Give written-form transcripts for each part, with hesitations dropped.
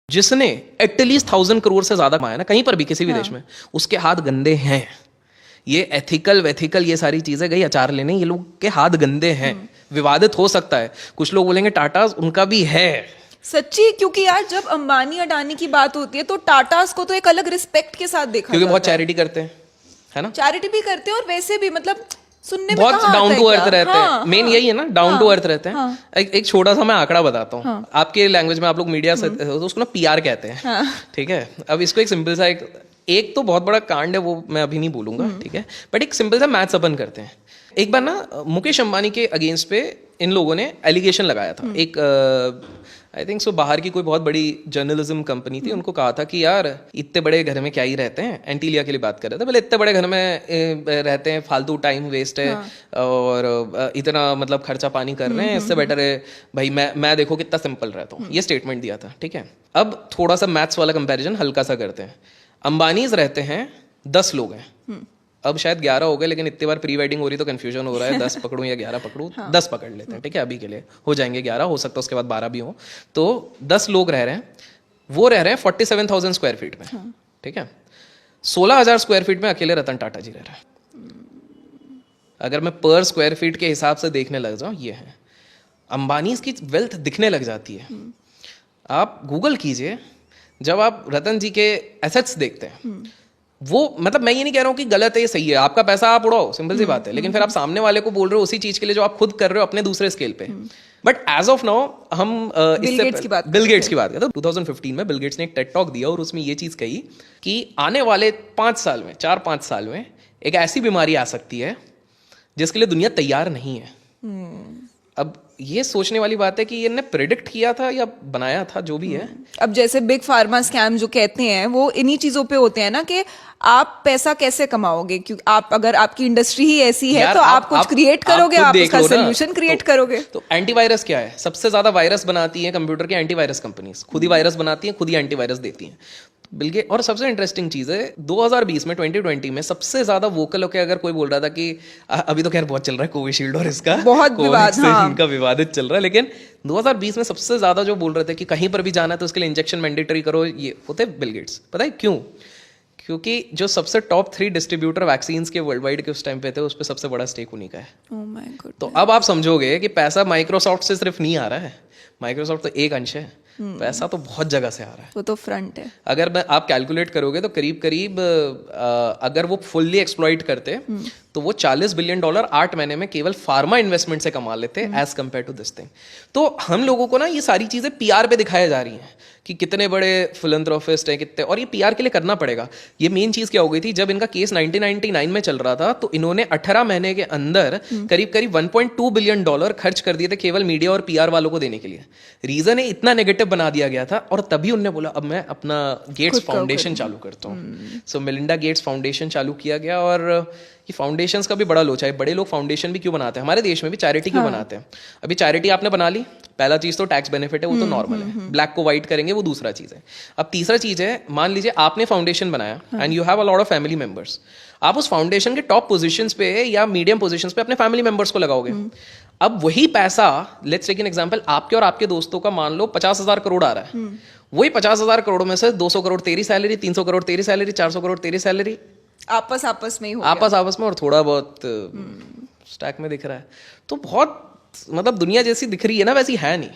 जिसने एटलीस्ट 1000 करोड़ से ज्यादा कमाया ना कहीं पर भी किसी भी देश में, उसके हाथ गंदे हैं। ये एथिकल वेथिकल ये सारी चीजें गई अचार लेने, ये लोग के हाथ गंदे हैं। विवादित हो सकता है, कुछ लोग बोलेंगे टाटा उनका भी है सच्ची, क्योंकि यार जब अंबानी अडानी की बात होती है तो टाटास को तो एक अलग रिस्पेक्ट के साथ देखा क्योंकि बहुत जाता है। चैरिटी करते हैं, है ना, चैरिटी भी करते हैं और वैसे भी मतलब सुनने में बहुत कहाँ डाउन आता टू है अर्थ क्या? रहते हैं। हाँ, मेन हाँ, यही है ना, डाउन टू अर्थ रहते हैं। हाँ। एक छोटा सा मैं आंकड़ा बताता हूँ, आपके लैंग्वेज में आप लोग मीडिया से तो उसको ना पीआर कहते हैं, ठीक है। अब इसको एक सिंपल सा एक तो बहुत बड़ा कांड है, वो मैं अभी नहीं बोलूंगा, ठीक है, बट एक सिंपल सा मैथ्स अपन करते हैं। एक बार ना मुकेश अंबानी के अगेंस्ट पे इन लोगों ने एलिगेशन लगाया था। एक आई थिंक सो बाहर की कोई बहुत बड़ी जर्नलिज्म कंपनी थी, उनको कहा था कि यार इतने बड़े घर में क्या ही रहते हैं, एंटीलिया के लिए बात कर रहे थे, बोले इतने बड़े घर में रहते हैं, फालतू टाइम वेस्ट है, और इतना मतलब खर्चा पानी कर रहे हैं, इससे बेटर है भाई मैं देखो कितना सिंपल रहता हूँ। ये स्टेटमेंट दिया था, ठीक है। अब थोड़ा सा मैथ्स वाला कंपैरिजन हल्का सा करते हैं। अंबानीज रहते हैं 10 लोग हैं, अब शायद 11 हो गए, लेकिन इतनी बार प्री वेडिंग हो रही तो कंफ्यूजन हो रहा है 10 पकड़ूं या 11 पकड़ूं। 10 पकड़ लेते हैं, ठीक है, अभी के लिए हो जाएंगे 11, हो सकता है उसके बाद 12 भी हो। तो 10 लोग रह रहे हैं, वो रह रहे हैं 47,000 स्क्वायर फीट में, ठीक है। 16,000 स्क्वायर फीट में अकेले रतन टाटा जी रह रहे हैं। अगर मैं पर स्क्वायर फीट के हिसाब से देखने लग जाऊं, ये है अंबानी की वेल्थ दिखने लग जाती है। आप गूगल कीजिए, जब आप रतन जी के एसेट्स देखते हैं, वो मतलब मैं ये नहीं कह रहा हूँ कि गलत है, ये सही है, आपका पैसा आप उड़ाओ, सिंपल सी बात है, लेकिन फिर आप सामने वाले को बोल रहे हो उसी चीज के लिए जो आप खुद कर रहे हो अपने दूसरे स्केल पे। बट एज ऑफ नाउ हम बिल गेट्स की बात करते हैं। 2015 में बिल गेट्स ने एक टेड टॉक दिया और उसमें ये चीज कही कि आने वाले 5 साल में 4-5 साल में एक ऐसी बीमारी आ सकती है जिसके लिए दुनिया तैयार नहीं है। अब ये सोचने वाली बात है कि ये ने प्रेडिक्ट किया था या बनाया था, जो भी है। अब जैसे बिग फार्मा स्कैम जो कहते हैं वो इन्हीं चीजों पे होते हैं ना, कि आप पैसा कैसे कमाओगे, क्योंकि आप अगर आपकी इंडस्ट्री ही ऐसी है तो आप कुछ क्रिएट करोगे, आप उसका सोल्यूशन क्रिएट करोगे। तो एंटीवायरस क्या है, सबसे ज्यादा वायरस बनाती है कंप्यूटर के एंटीवायरस कंपनीज, खुद ही वायरस बनाती हैं, खुद ही एंटीवायरस देती हैं। बिल्कुल। और सबसे इंटरेस्टिंग चीज है 2020 में 2020 में सबसे ज्यादा वोकल होकर अगर कोई बोल रहा था कि अभी तो खैर बहुत चल रहा है कोविशील्ड और इसका बहुत विवाद, हाँ। इनका विवादित चल रहा है, लेकिन 2020 में सबसे ज्यादा जो बोल रहे थे कि कहीं पर भी जाना है तो उसके लिए इंजेक्शन मैंडेटरी करो, ये होते बिल गेट्स। पता है क्यों? क्योंकि जो सबसे टॉप 3 डिस्ट्रीब्यूटर वैक्सीन के वर्ल्ड वाइड के उस टाइम पे थे, उस पर सबसे बड़ा स्टेक उन्हीं का है। Oh my God। तो अब आप समझोगे कि पैसा माइक्रोसॉफ्ट से सिर्फ नहीं आ रहा है, माइक्रोसॉफ्ट तो एक अंश है, पैसा तो बहुत जगह से आ रहा है, वो तो फ्रंट है। अगर आप कैलकुलेट करोगे तो करीब करीब अगर वो फुल्ली एक्सप्लॉइट करते तो वो $40 बिलियन 8 महीने में केवल फार्मा इन्वेस्टमेंट से कमा लेते as compare to this thing. तो हम लोगों को ना ये सारी चीजें पीआर पे दिखाई जा रही हैं कि कितने बड़े फिलैंथ्रोपिस्ट हैं कितने, और ये पीआर के लिए करना पड़ेगा। ये मेन चीज क्या हो गई थी, जब इनका केस 1999 में चल रहा था तो इन्होंने 18 महीने के अंदर करीब करीब $1.2 बिलियन खर्च कर दिए थे केवल मीडिया और पीआर वालों को देने के लिए। रीजन है इतना नेगेटिव बना दिया गया था, और तभी उन्होंने बोला अब मैं अपना गेट्स फाउंडेशन चालू करता हूँ। सो मेलिंडा गेट्स फाउंडेशन चालू किया गया, और ये फाउंडेशंस का भी बड़ा लोचा है। बड़े लोग फाउंडेशन भी क्यों बनाते हैं, हमारे देश में भी चैरिटी क्यों बनाते हैं। अभी चैरिटी आपने बना ली, पहला चीज तो टैक्स बेनिफिट है, वो तो नॉर्मल है, ब्लैक को व्हाइट करेंगे वो दूसरा चीज है। अब तीसरा चीज है, मान लीजिए आपने फाउंडेशन बनाया and you have a lot of family members, आप उस फाउंडेशन के टॉप पोजीशंस पे या मीडियम पोजीशंस पे अपने फैमिली मेंबर्स को लगाओगे। अब वही पैसा, लेट्स टेक एन एग्जांपल, आपके और आपके दोस्तों का मान लो 50,000 करोड़ आ रहा है, वही 50,000 करोड़ में से 200 करोड़ तेरी सैलरी, 300 करोड़ तेरी सैलरी, 400 करोड़ तेरी सैलरी, आपस में ही हो आपस में, और थोड़ा बहुत स्टैक में दिख रहा है। तो बहुत मतलब दुनिया जैसी दिख रही है ना, वैसी है नहीं।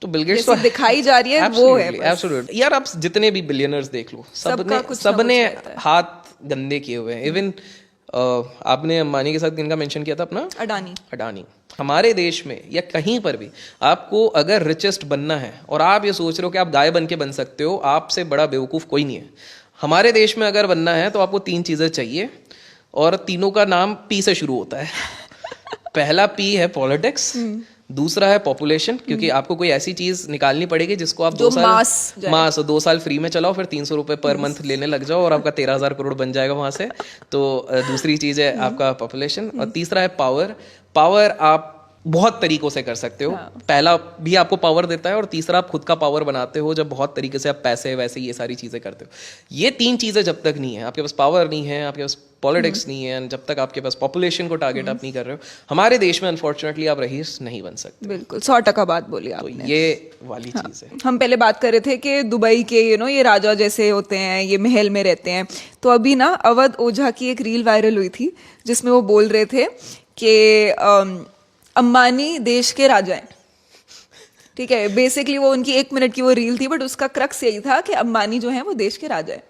तो बिल गेट्स तो दिखाई जा रही है, वो है एब्सोल्युटली। यार आप जितने भी बिलियनर्स देख लो, सबने हाथ गंदे किए हुए हैं। इवन आपने अंबानी के साथ किनका मेंशन किया था अपना, अडानी। हमारे देश में या कहीं पर भी आपको अगर रिचेस्ट बनना है और आप ये सोच रहे हो कि आप गाय बन के बन सकते हो, आपसे बड़ा बेवकूफ कोई नहीं है। हमारे देश में अगर बनना है तो आपको 3 चीजें चाहिए, और तीनों का नाम पी से शुरू होता है। पहला पी है पॉलिटिक्स, दूसरा है पॉपुलेशन, क्योंकि आपको कोई ऐसी चीज निकालनी पड़ेगी जिसको आप 2 साल फ्री में चलाओ, फिर 300 रुपए पर मंथ लेने लग जाओ और आपका 13,000 करोड़ बन जाएगा वहां से। तो दूसरी चीज है आपका पॉपुलेशन, और तीसरा है पावर। पावर आप बहुत तरीकों से कर सकते हो। पहला भी आपको पावर देता है और तीसरा आप खुद का पावर बनाते हो जब बहुत तरीके से आप पैसे वैसे ये सारी चीज़ें करते हो। ये 3 चीज़ें जब तक नहीं है, आपके पास पावर नहीं है, आपके पास पॉलिटिक्स नहीं है, जब तक आपके पास पॉपुलेशन को टारगेट आप नहीं कर रहे हो, हमारे देश में अनफॉर्चुनेटली आप रईस नहीं बन सकते। बिल्कुल 100% बात बोली तो आपने। ये वाली चीज़ है। हम पहले बात कर रहे थे कि दुबई के ये राजा जैसे होते हैं, ये महल में रहते हैं। तो अभी ना अवध ओझा की एक रील वायरल हुई थी जिसमें वो बोल रहे थे कि अंबानी देश के राजा हैं। ठीक है, बेसिकली वो उनकी 1 मिनट की वो रील थी, बट उसका क्रक्स यही था कि अंबानी जो है वो देश के राजा है।